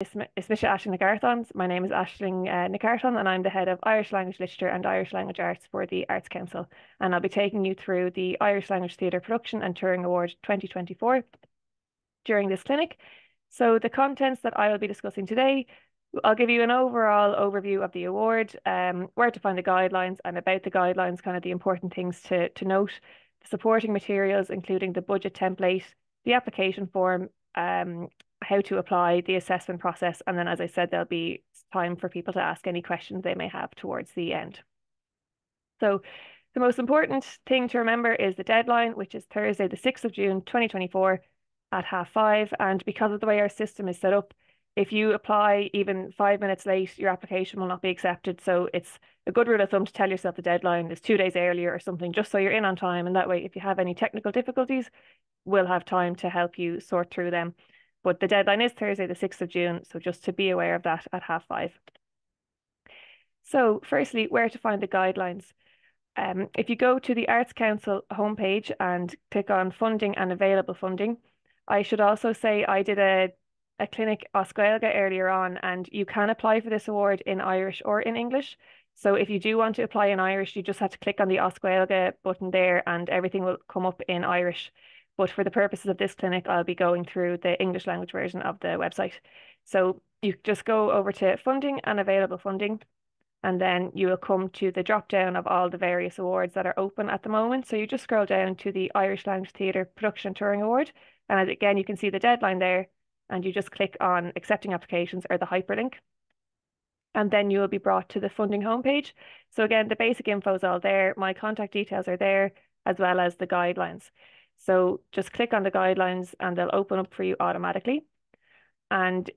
Ismisha Aisling Nagarthans. My name is Aisling Nagarthon, and I'm the head of Irish Language Literature and Irish Language Arts for the Arts Council. And I'll be taking you through the Irish Language Theatre Production and Touring Award 2024 during this clinic. So the contents that I will be discussing today, I'll give you an overall overview of the award, where to find the guidelines, and about the guidelines, kind of the important things to note, the supporting materials, including the budget template, the application form, how to apply, the assessment process, and then, as I said, there'll be time for people to ask any questions they may have towards the end. So the most important thing to remember is the deadline, which is Thursday, the 6th of June, 2024 at 5:30. And because of the way our system is set up, if you apply even 5 minutes late, your application will not be accepted. So it's a good rule of thumb to tell yourself the deadline is 2 days earlier or something, just so you're in on time. And that way, if you have any technical difficulties, we'll have time to help you sort through them. But the deadline is Thursday, the 6th of June. So just to be aware of that at 5:30. So firstly, where to find the guidelines. If you go to the Arts Council homepage and click on funding and available funding, I should also say I did a clinic Oscailga earlier on, and you can apply for this award in Irish or in English. So if you do want to apply in Irish, you just have to click on the Oscailga button there and everything will come up in Irish. But for the purposes of this clinic, I'll be going through the English language version of the website. So you just go over to funding and available funding, and then you will come to the drop down of all the various awards that are open at the moment. So you just scroll down to the Irish Language Theatre Production and Touring Award. And again, you can see the deadline there, and you just click on accepting applications or the hyperlink. And then you will be brought to the funding homepage. So again, the basic info is all there. My contact details are there, as well as the guidelines. So just click on the guidelines and they'll open up for you automatically. And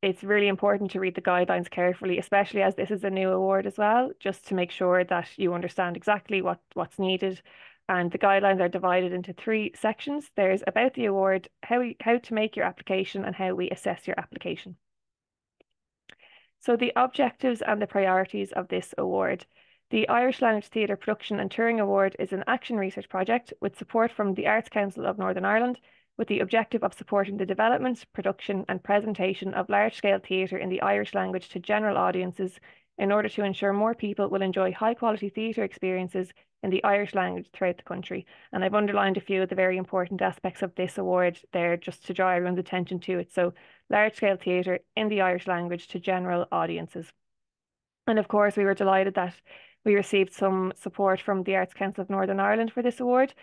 it's really important to read the guidelines carefully, especially as this is a new award as well, just to make sure that you understand exactly what's needed. And the guidelines are divided into 3 sections. There's about the award, how to make your application, and how we assess your application. So the objectives and the priorities of this award. The Irish Language Theatre Production and Touring Award is an action research project with support from the Arts Council of Northern Ireland, with the objective of supporting the development, production and presentation of large-scale theatre in the Irish language to general audiences in order to ensure more people will enjoy high-quality theatre experiences in the Irish language throughout the country. And I've underlined a few of the very important aspects of this award there just to draw everyone's attention to it. So large-scale theatre in the Irish language to general audiences. And of course, we were delighted that we received some support from the Arts Council of Northern Ireland for this award.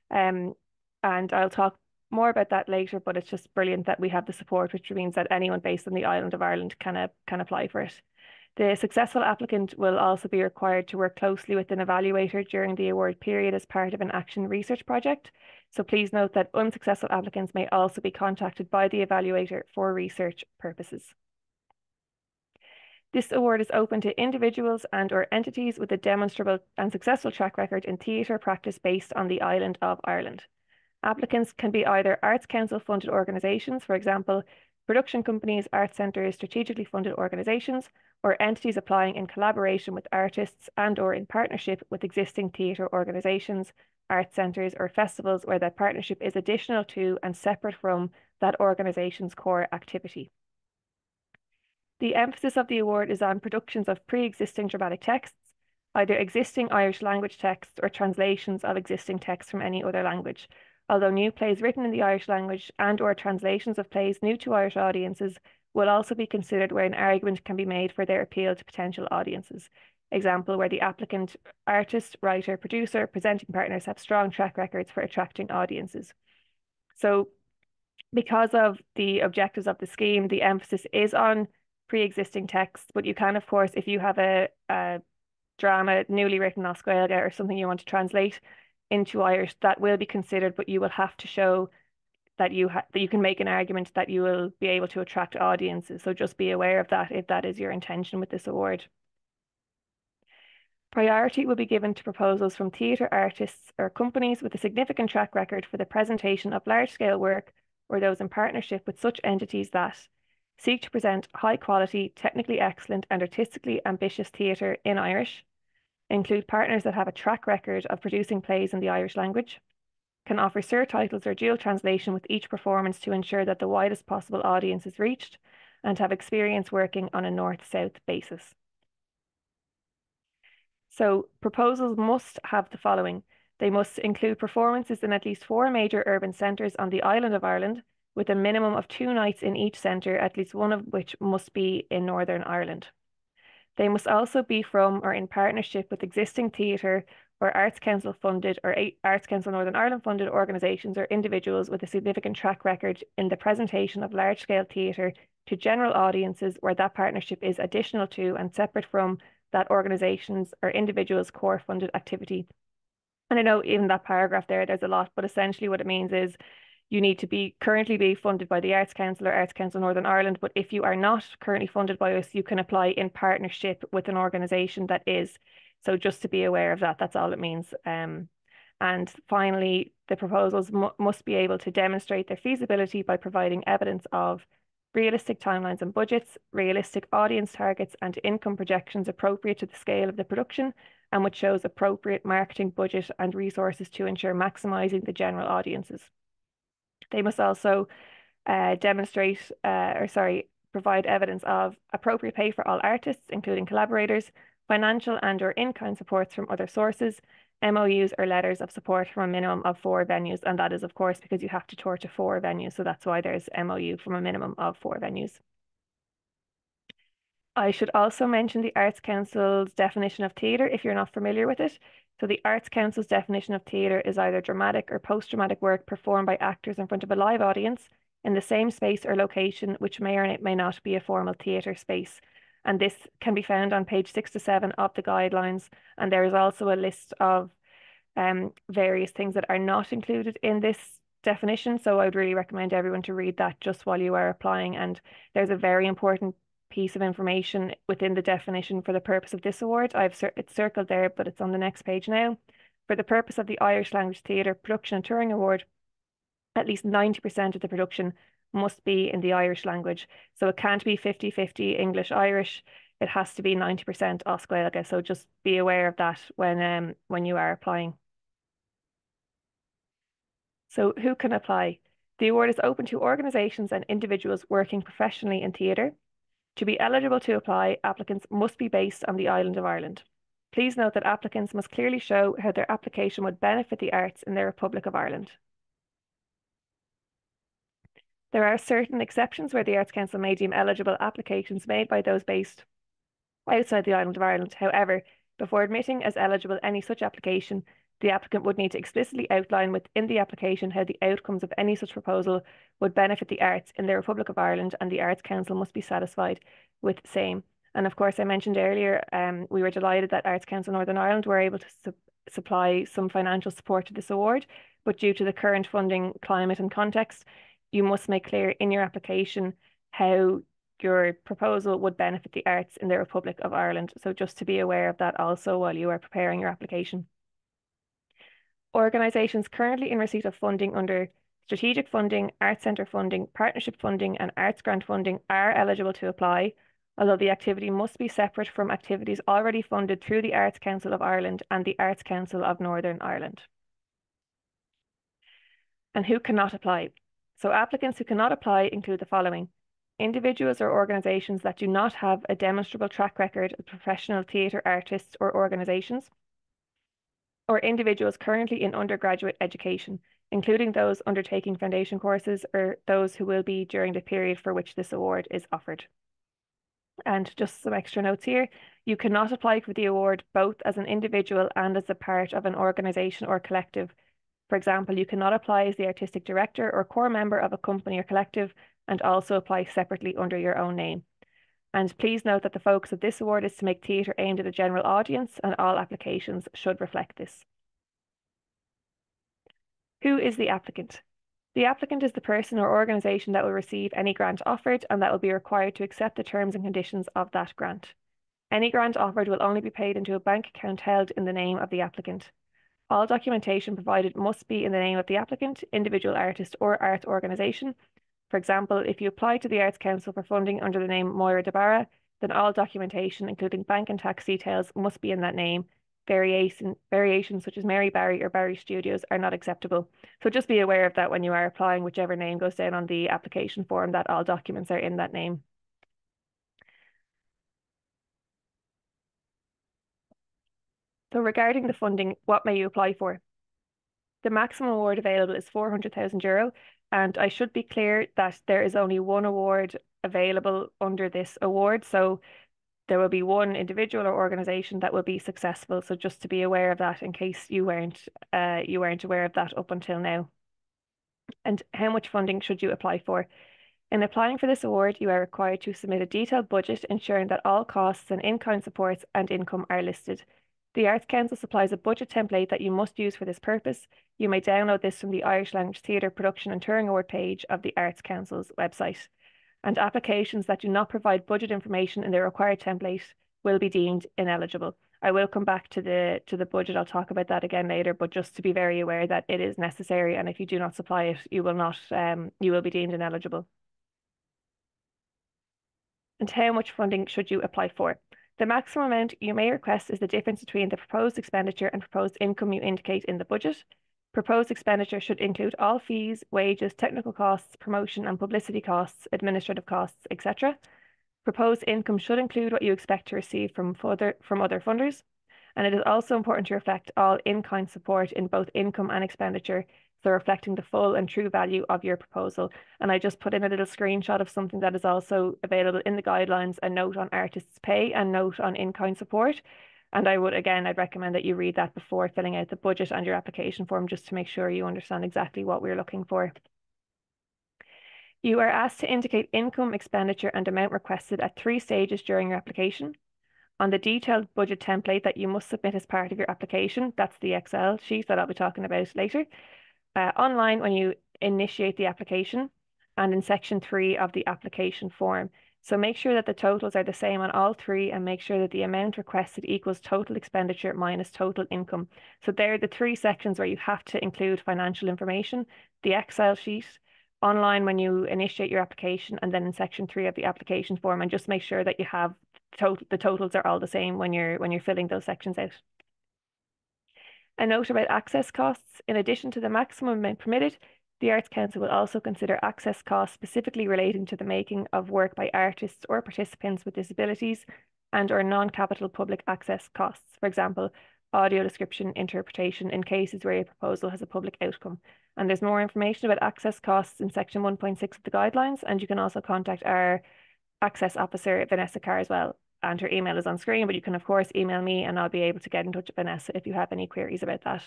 And I'll talk more about that later, but it's just brilliant that we have the support, which means that anyone based on the island of Ireland can apply for it. The successful applicant will also be required to work closely with an evaluator during the award period as part of an action research project. So please note that unsuccessful applicants may also be contacted by the evaluator for research purposes. This award is open to individuals and/or entities with a demonstrable and successful track record in theatre practice based on the island of Ireland. Applicants can be either Arts Council funded organisations, for example, production companies, art centres, strategically funded organisations, or entities applying in collaboration with artists and/or in partnership with existing theatre organisations, art centres, or festivals where that partnership is additional to and separate from that organisation's core activity. The emphasis of the award is on productions of pre-existing dramatic texts, either existing Irish language texts or translations of existing texts from any other language. Although new plays written in the Irish language and/or translations of plays new to Irish audiences will also be considered where an argument can be made for their appeal to potential audiences. Example, where the applicant, artist, writer, producer, presenting partners have strong track records for attracting audiences. So because of the objectives of the scheme, the emphasis is on pre-existing texts, but you can, of course, if you have a drama newly written Oscailga or something you want to translate into Irish, that will be considered, but you will have to show that you can make an argument that you will be able to attract audiences. So just be aware of that if that is your intention with this award. Priority will be given to proposals from theatre artists or companies with a significant track record for the presentation of large-scale work, or those in partnership with such entities that seek to present high-quality, technically excellent and artistically ambitious theatre in Irish, include partners that have a track record of producing plays in the Irish language, can offer surtitles or dual translation with each performance to ensure that the widest possible audience is reached, and have experience working on a north-south basis. So proposals must have the following. They must include performances in at least 4 major urban centres on the island of Ireland, with a minimum of 2 nights in each centre, at least one of which must be in Northern Ireland. They must also be from or in partnership with existing theatre or Arts Council funded or Arts Council Northern Ireland funded organisations or individuals with a significant track record in the presentation of large-scale theatre to general audiences where that partnership is additional to and separate from that organisation's or individuals' core funded activity. And I know even that paragraph there's a lot, but essentially what it means is you need to currently be funded by the Arts Council or Arts Council Northern Ireland, but if you are not currently funded by us, you can apply in partnership with an organisation that is. So just to be aware of that, that's all it means. And finally, the proposals must be able to demonstrate their feasibility by providing evidence of realistic timelines and budgets, realistic audience targets and income projections appropriate to the scale of the production, and which shows appropriate marketing budget and resources to ensure maximising the general audiences. They must also provide evidence of appropriate pay for all artists, including collaborators, financial and or in-kind supports from other sources, MOUs or letters of support from a minimum of 4 venues. And that is, of course, because you have to tour to 4 venues. So that's why there's MOU from a minimum of 4 venues. I should also mention the Arts Council's definition of theatre if you're not familiar with it. So the Arts Council's definition of theatre is either dramatic or post-dramatic work performed by actors in front of a live audience in the same space or location, which may or may not be a formal theatre space. And this can be found on page 6 to 7 of the guidelines. And there is also a list of various things that are not included in this definition. So I would really recommend everyone to read that just while you are applying. And there's a very important piece of information within the definition for the purpose of this award. It's circled there, but it's on the next page now. For the purpose of the Irish Language Theatre Production and Touring Award, at least 90% of the production must be in the Irish language. So it can't be 50-50 English-Irish. It has to be 90% Oscailga. So just be aware of that when you are applying. So who can apply? The award is open to organisations and individuals working professionally in theatre. To be eligible to apply, applicants must be based on the island of Ireland. Please note that applicants must clearly show how their application would benefit the arts in the Republic of Ireland. There are certain exceptions where the Arts Council may deem eligible applications made by those based outside the island of Ireland. However, before admitting as eligible any such application, the applicant would need to explicitly outline within the application how the outcomes of any such proposal would benefit the arts in the Republic of Ireland, and the Arts Council must be satisfied with the same. And of course, I mentioned earlier, we were delighted that Arts Council Northern Ireland were able to supply some financial support to this award, but due to the current funding climate and context, you must make clear in your application how your proposal would benefit the arts in the Republic of Ireland. So just to be aware of that also while you are preparing your application. Organisations currently in receipt of funding under strategic funding, Arts Centre funding, partnership funding and arts grant funding are eligible to apply, although the activity must be separate from activities already funded through the Arts Council of Ireland and the Arts Council of Northern Ireland. And who cannot apply? So applicants who cannot apply include the following: individuals or organisations that do not have a demonstrable track record of professional theatre artists or organisations, or individuals currently in undergraduate education, including those undertaking foundation courses or those who will be during the period for which this award is offered. And just some extra notes here, you cannot apply for the award both as an individual and as a part of an organisation or collective. For example, you cannot apply as the artistic director or core member of a company or collective and also apply separately under your own name. And please note that the focus of this award is to make theatre aimed at a general audience, and all applications should reflect this. Who is the applicant? The applicant is the person or organisation that will receive any grant offered and that will be required to accept the terms and conditions of that grant. Any grant offered will only be paid into a bank account held in the name of the applicant. All documentation provided must be in the name of the applicant, individual artist or arts organisation. For example, if you apply to the Arts Council for funding under the name Moira de Barra, then all documentation, including bank and tax details, must be in that name. Variations such as Mary Barry or Barry Studios are not acceptable. So just be aware of that when you are applying, whichever name goes down on the application form, that all documents are in that name. So regarding the funding, what may you apply for? The maximum award available is €400,000, and I should be clear that there is only one award available under this award. So there will be one individual or organization that will be successful. So just to be aware of that in case you weren't aware of that up until now. And how much funding should you apply for? In applying for this award, you are required to submit a detailed budget ensuring that all costs and in-kind supports and income are listed. The Arts Council supplies a budget template that you must use for this purpose. You may download this from the Irish Language Theatre Production and Touring Award page of the Arts Council's website. And applications that do not provide budget information in the required template will be deemed ineligible. I will come back to the budget. I'll talk about that again later, but just to be very aware that it is necessary, and if you do not supply it, you will be deemed ineligible. And how much funding should you apply for? The maximum amount you may request is the difference between the proposed expenditure and proposed income you indicate in the budget. Proposed expenditure should include all fees, wages, technical costs, promotion and publicity costs, administrative costs, etc. Proposed income should include what you expect to receive from other funders. And it is also important to reflect all in-kind support in both income and expenditure, so reflecting the full and true value of your proposal. And I just put in a little screenshot of something that is also available in the guidelines, a note on artists' pay and note on in-kind support. And I'd recommend that you read that before filling out the budget and your application form, just to make sure you understand exactly what we're looking for. You are asked to indicate income, expenditure, and amount requested at 3 stages during your application. On the detailed budget template that you must submit as part of your application, that's the Excel sheet that I'll be talking about later, online when you initiate the application, and in section 3 of the application form. So make sure that the totals are the same on all 3, and make sure that the amount requested equals total expenditure minus total income. So there are the 3 sections where you have to include financial information: the Excel sheet, online when you initiate your application, and then in section 3 of the application form. And just make sure that you have the totals are all the same when you're filling those sections out. A note about access costs: in addition to the maximum amount permitted, the Arts Council will also consider access costs specifically relating to the making of work by artists or participants with disabilities and/or non-capital public access costs, for example, audio description, interpretation, in cases where a proposal has a public outcome. And there's more information about access costs in section 1.6 of the guidelines, and you can also contact our access officer, Vanessa Carswell, and her email is on screen, but you can of course email me and I'll be able to get in touch with Vanessa if you have any queries about that.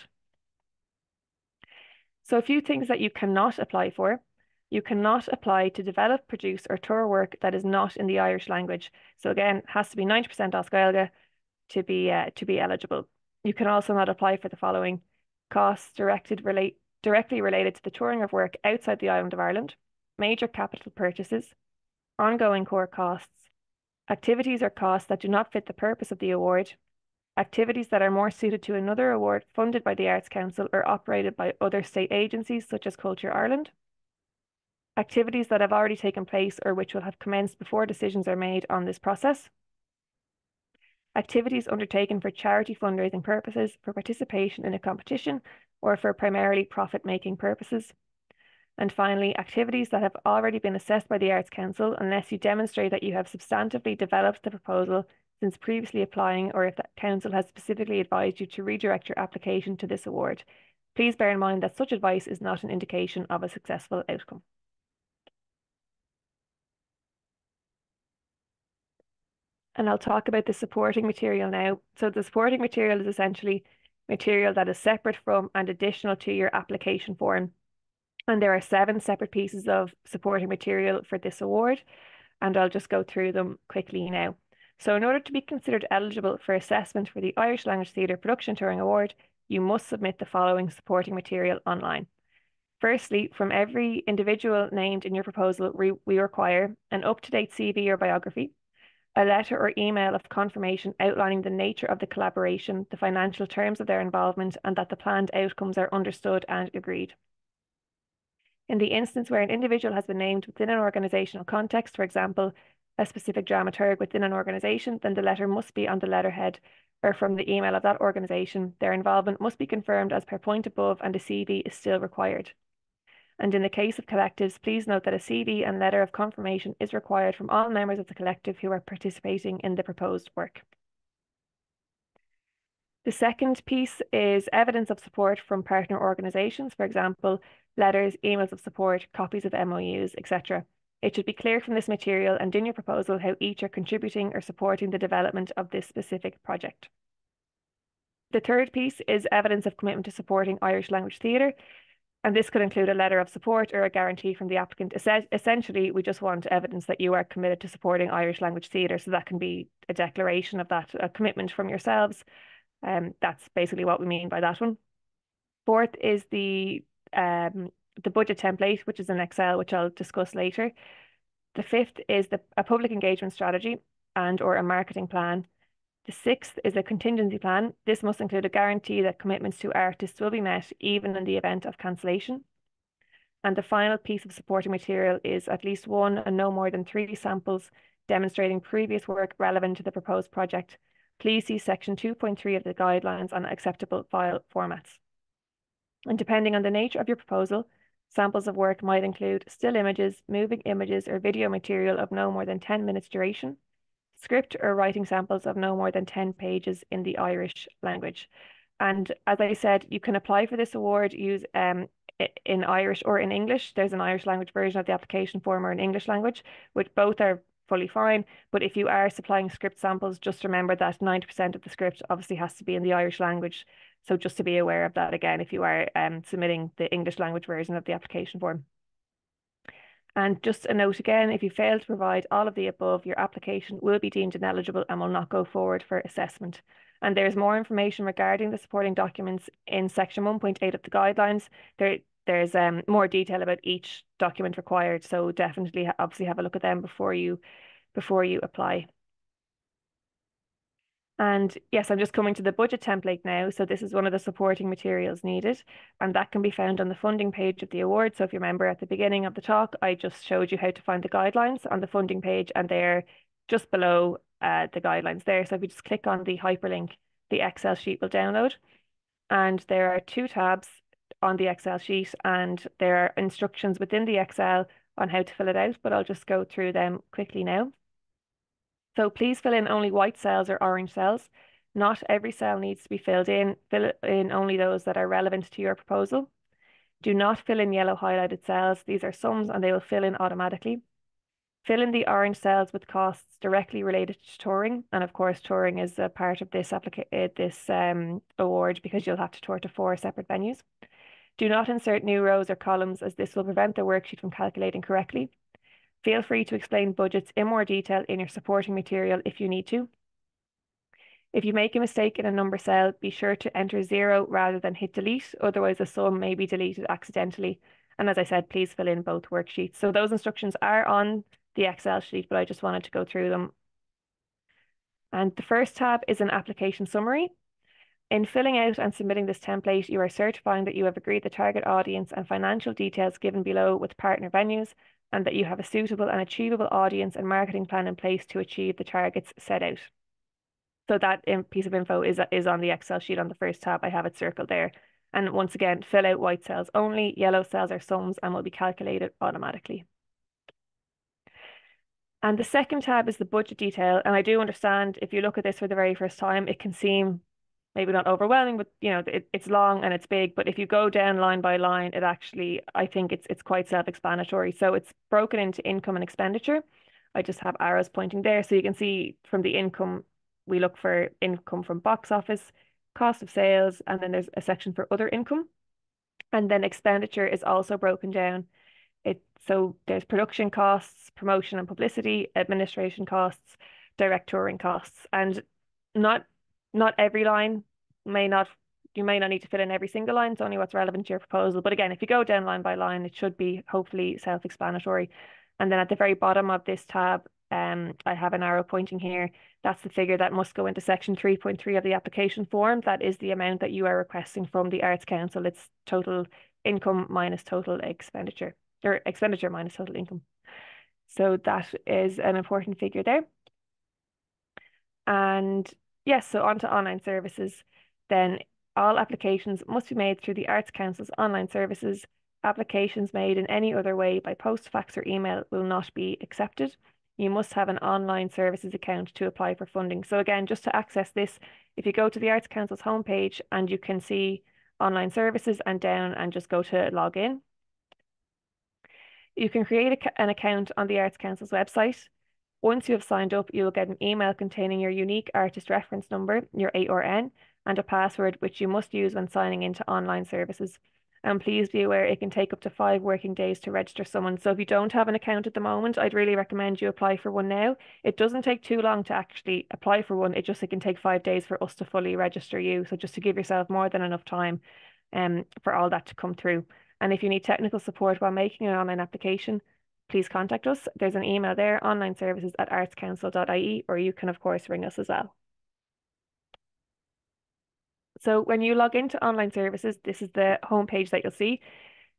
So a few things that you cannot apply for. You cannot apply to develop, produce or tour work that is not in the Irish language. So again, it has to be 90% Oscailga to be eligible. You can also not apply for the following: costs directly related to the touring of work outside the island of Ireland, major capital purchases, ongoing core costs, activities or costs that do not fit the purpose of the award, activities that are more suited to another award funded by the Arts Council or operated by other state agencies such as Culture Ireland, activities that have already taken place or which will have commenced before decisions are made on this process, activities undertaken for charity fundraising purposes, for participation in a competition, or for primarily profit-making purposes. And finally, activities that have already been assessed by the Arts Council unless you demonstrate that you have substantively developed the proposal since previously applying, or if the Council has specifically advised you to redirect your application to this award. Please bear in mind that such advice is not an indication of a successful outcome. And I'll talk about the supporting material now. So the supporting material is essentially material that is separate from and additional to your application form. And there are 7 separate pieces of supporting material for this award, and I'll just go through them quickly now. So in order to be considered eligible for assessment for the Irish Language Theatre Production Touring Award, you must submit the following supporting material online. Firstly, from every individual named in your proposal, we require an up-to-date CV or biography, a letter or email of confirmation outlining the nature of the collaboration, the financial terms of their involvement, and that the planned outcomes are understood and agreed. In the instance where an individual has been named within an organisational context, for example, a specific dramaturg within an organisation, then the letter must be on the letterhead or from the email of that organisation. Their involvement must be confirmed as per point above, and a CV is still required. And in the case of collectives, please note that a CV and letter of confirmation is required from all members of the collective who are participating in the proposed work. The second piece is evidence of support from partner organisations, for example, letters, emails of support, copies of MOUs, etc. It should be clear from this material and in your proposal how each are contributing or supporting the development of this specific project. The third piece is evidence of commitment to supporting Irish language theatre, and this could include a letter of support or a guarantee from the applicant. Essentially, we just want evidence that you are committed to supporting Irish language theatre, so that can be a declaration of that, a commitment from yourselves. That's basically what we mean by that one. Fourth is the budget template, which is in Excel, which I'll discuss later. The fifth is a public engagement strategy and or a marketing plan. The sixth is a contingency plan. This must include a guarantee that commitments to artists will be met even in the event of cancellation. And the final piece of supporting material is at least one and no more than 3 samples demonstrating previous work relevant to the proposed project. Please see section 2.3 of the guidelines on acceptable file formats. And depending on the nature of your proposal, samples of work might include still images, moving images, or video material of no more than 10 minutes duration, script or writing samples of no more than 10 pages in the Irish language. And as I said, you can apply for this award, use in Irish or in English. There's an Irish language version of the application form or an English language, which both are fully fine. But if you are supplying script samples, just remember that 90% of the script obviously has to be in the Irish language. So just to be aware of that again, if you are submitting the English language version of the application form. And just a note again, if you fail to provide all of the above, your application will be deemed ineligible and will not go forward for assessment. And there's more information regarding the supporting documents in section 1.8 of the guidelines. There's more detail about each document required. So definitely obviously have a look at them before you apply. And yes, I'm just coming to the budget template now. So this is one of the supporting materials needed, and that can be found on the funding page of the award. So if you remember at the beginning of the talk, I just showed you how to find the guidelines on the funding page, and they're just below the guidelines there. So if you just click on the hyperlink, the Excel sheet will download. And there are 2 tabs on the Excel sheet, and there are instructions within the Excel on how to fill it out, but I'll just go through them quickly now. So please fill in only white cells or orange cells. Not every cell needs to be filled in. Fill in only those that are relevant to your proposal. Do not fill in yellow highlighted cells. These are sums and they will fill in automatically. Fill in the orange cells with costs directly related to touring. And of course, touring is a part of this award because you'll have to tour to 4 separate venues. Do not insert new rows or columns as this will prevent the worksheet from calculating correctly. Feel free to explain budgets in more detail in your supporting material if you need to. If you make a mistake in a number cell, be sure to enter 0 rather than hit delete, otherwise the sum may be deleted accidentally. And as I said, please fill in both worksheets. So those instructions are on the Excel sheet, but I just wanted to go through them. And the first tab is an application summary. In filling out and submitting this template, you are certifying that you have agreed the target audience and financial details given below with partner venues, and that you have a suitable and achievable audience and marketing plan in place to achieve the targets set out. So that piece of info is on the Excel sheet on the first tab. I have it circled there. And once again, fill out white cells only. Yellow cells are sums and will be calculated automatically. And the second tab is the budget detail. And I do understand if you look at this for the very first time, it can seem maybe not overwhelming, but it's long and it's big. But if you go down line by line, it actually, I think it's quite self-explanatory. So it's broken into income and expenditure. I just have arrows pointing there. So you can see from the income, we look for income from box office, cost of sales, and then there's a section for other income. And then expenditure is also broken down. So there's production costs, promotion and publicity, administration costs, direct touring costs, and not every line you may not need to fill in every single line. It's only what's relevant to your proposal. But again, if you go down line by line, it should be hopefully self-explanatory. And then at the very bottom of this tab, I have an arrow pointing here. That's the figure that must go into section 3.3 of the application form. That is the amount that you are requesting from the Arts Council. It's total income minus total expenditure, or expenditure minus total income. So that is an important figure there. And yes, so on to online services. Then all applications must be made through the Arts Council's online services. Applications made in any other way by post, fax or email will not be accepted. you must have an online services account to apply for funding. So again, just to access this, if you go to the Arts Council's homepage and you can see online services and down and just go to log in. You can create an account on the Arts Council's website. Once you have signed up, you will get an email containing your unique artist reference number, your ARN, and a password which you must use when signing into online services. And please be aware it can take up to 5 working days to register someone. So if you don't have an account at the moment, I'd really recommend you apply for one now. It doesn't take too long to actually apply for one. It can take 5 days for us to fully register you. So just to give yourself more than enough time for all that to come through. And if you need technical support while making an online application, please contact us. There's an email there, onlineservices@artscouncil.ie, or you can, of course, ring us as well. So when you log into online services, this is the homepage that you'll see.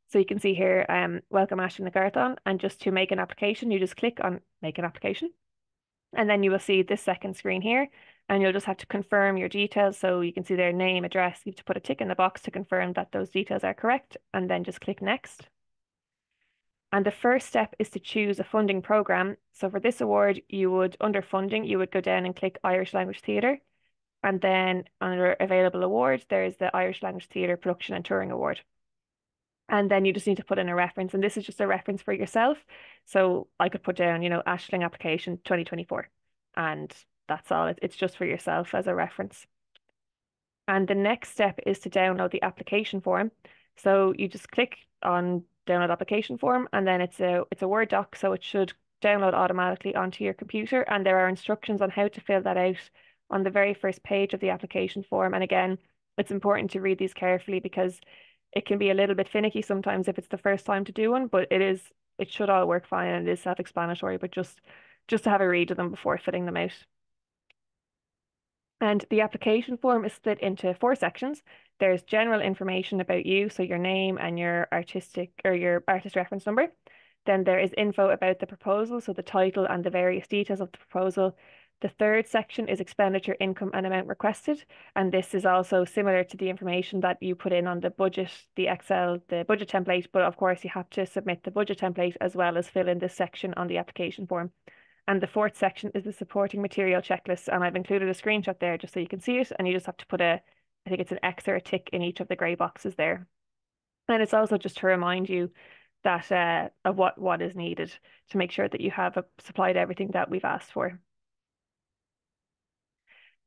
So you can see here, welcome Ashton Garthon. And just to make an application, you just click on make an application. And then you will see this second screen here, and you'll just have to confirm your details. So you can see their name, address. You have to put a tick in the box to confirm that those details are correct, and then just click next. And the first step is to choose a funding program. So for this award, under funding, you would go down and click Irish Language Theatre. And then under available awards, there is the Irish Language Theatre Production and Touring Award. And then you just need to put in a reference. And this is just a reference for yourself. So I could put down, Ashling application 2024. And that's all. It's just for yourself as a reference. And the next step is to download the application form. So you just click on download application form, and then it's a Word doc, so it should download automatically onto your computer. And there are instructions on how to fill that out on the very first page of the application form. And again, it's important to read these carefully because it can be a little bit finicky sometimes if it's the first time to do one, but it should all work fine, and it is self-explanatory, but just to have a read of them before filling them out. And the application form is split into 4 sections. There's general information about you, so your name and your artist reference number. Then there is info about the proposal, so the title and the various details of the proposal. The third section is expenditure, income, and amount requested. And this is also similar to the information that you put in on the budget, the budget template, but of course you have to submit the budget template as well as fill in this section on the application form. And the fourth section is the supporting material checklist. And I've included a screenshot there just so you can see it. And you just have to put I think it's an X or a tick in each of the grey boxes there. And it's also just to remind you that of what is needed to make sure that you have supplied everything that we've asked for.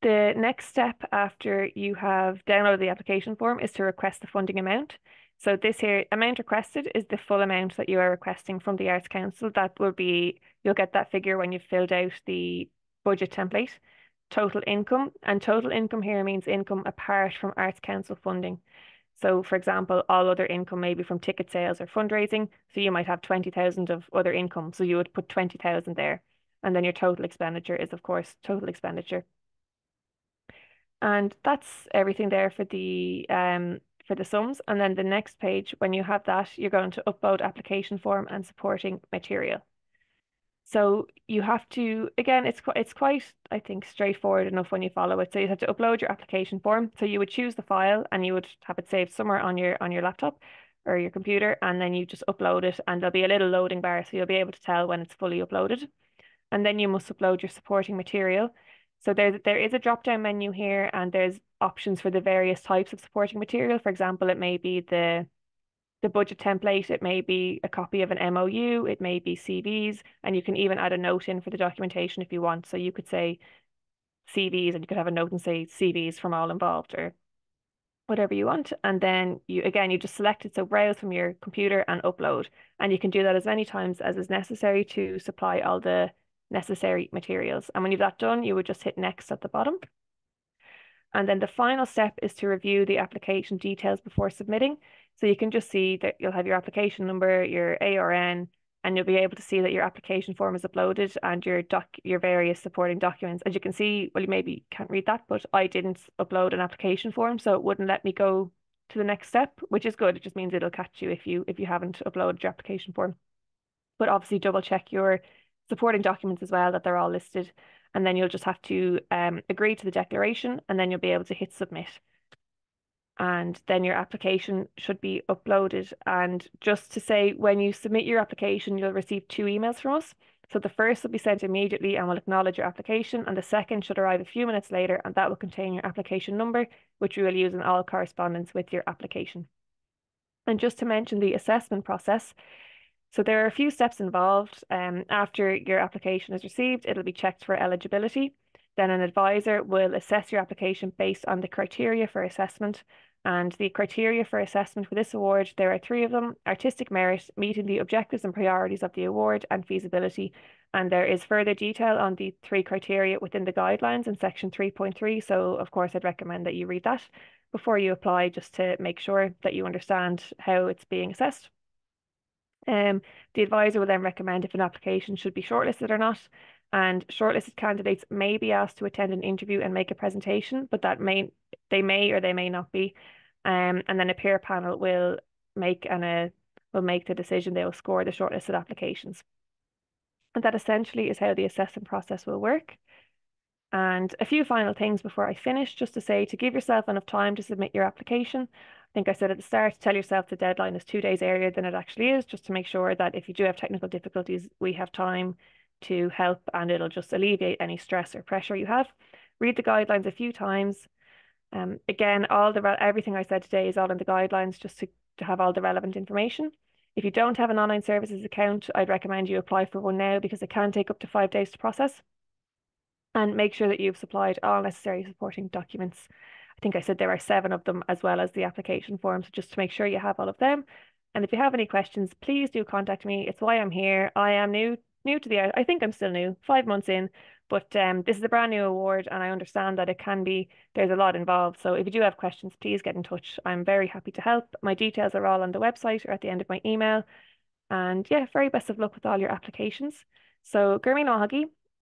The next step after you have downloaded the application form is to request the funding amount. So this here, amount requested is the full amount that you are requesting from the Arts Council. That will be, you'll get that figure when you've filled out the budget template. Total income, and total income here means income apart from Arts Council funding. So for example, all other income may be from ticket sales or fundraising. So you might have 20,000 of other income. So you would put 20,000 there. And then your total expenditure is, of course, total expenditure. And that's everything there for the sums. And then the next page, when you have that, you're going to upload application form and supporting material. So you have to, again, it's quite, I think, straightforward enough when you follow it. So you have to upload your application form. So you would choose the file and you would have it saved somewhere on your laptop or your computer, and then you just upload it, and there'll be a little loading bar, so you'll be able to tell when it's fully uploaded. And then you must upload your supporting material. So there is a drop-down menu here, and there's options for the various types of supporting material. For example, it may be the budget template, it may be a copy of an MOU, it may be CVs, and you can even add a note in for the documentation if you want. So you could say CVs, and you could have a note and say CVs from all involved, or whatever you want. And then you just select it. So browse from your computer and upload. And you can do that as many times as is necessary to supply all the necessary materials. And when you've that done, you would just hit next at the bottom. And then the final step is to review the application details before submitting. So you can just see that you'll have your application number, your ARN, and you'll be able to see that your application form is uploaded and your various supporting documents. As you can see, well, you maybe can't read that, but I didn't upload an application form, so it wouldn't let me go to the next step, which is good. It just means it'll catch you if you haven't uploaded your application form. But obviously double check your supporting documents as well, that they're all listed. And then you'll just have to agree to the declaration, and then you'll be able to hit submit. And then your application should be uploaded. And just to say, when you submit your application, you'll receive 2 emails from us. So the first will be sent immediately and will acknowledge your application, and the second should arrive a few minutes later, and that will contain your application number, which you will use in all correspondence with your application. And just to mention the assessment process, so there are a few steps involved. After your application is received, it'll be checked for eligibility. Then an advisor will assess your application based on the criteria for assessment. And the criteria for assessment for this award, there are three of them: artistic merit, meeting the objectives and priorities of the award, and feasibility. And there is further detail on the three criteria within the guidelines in section 3.3. So of course, I'd recommend that you read that before you apply, just to make sure that you understand how it's being assessed. The advisor will then recommend if an application should be shortlisted or not, and shortlisted candidates may be asked to attend an interview and make a presentation, but they may or they may not be. And then a peer panel will make the decision. They will score the shortlisted applications. And that essentially is how the assessment process will work. And a few final things before I finish, just to say, to give yourself enough time to submit your application. I think I said at the start, tell yourself the deadline is 2 days earlier than it actually is, just to make sure that if you do have technical difficulties, we have time to help, and it'll just alleviate any stress or pressure you have. Read the guidelines a few times. Again, everything I said today is all in the guidelines, just to have all the relevant information. If you don't have an online services account, I'd recommend you apply for one now, because it can take up to 5 days to process. And make sure that you've supplied all necessary supporting documents. I think I said there are 7 of them, as well as the application form, so just to make sure you have all of them. And if you have any questions, please do contact me. It's why I'm here. I am new to I think I'm still new, 5 months in, but this is a brand new award, and I understand that there's a lot involved. So if you do have questions, please get in touch. I'm very happy to help. My details are all on the website or at the end of my email. And yeah, very best of luck with all your applications. So Gurmí Láthagaí,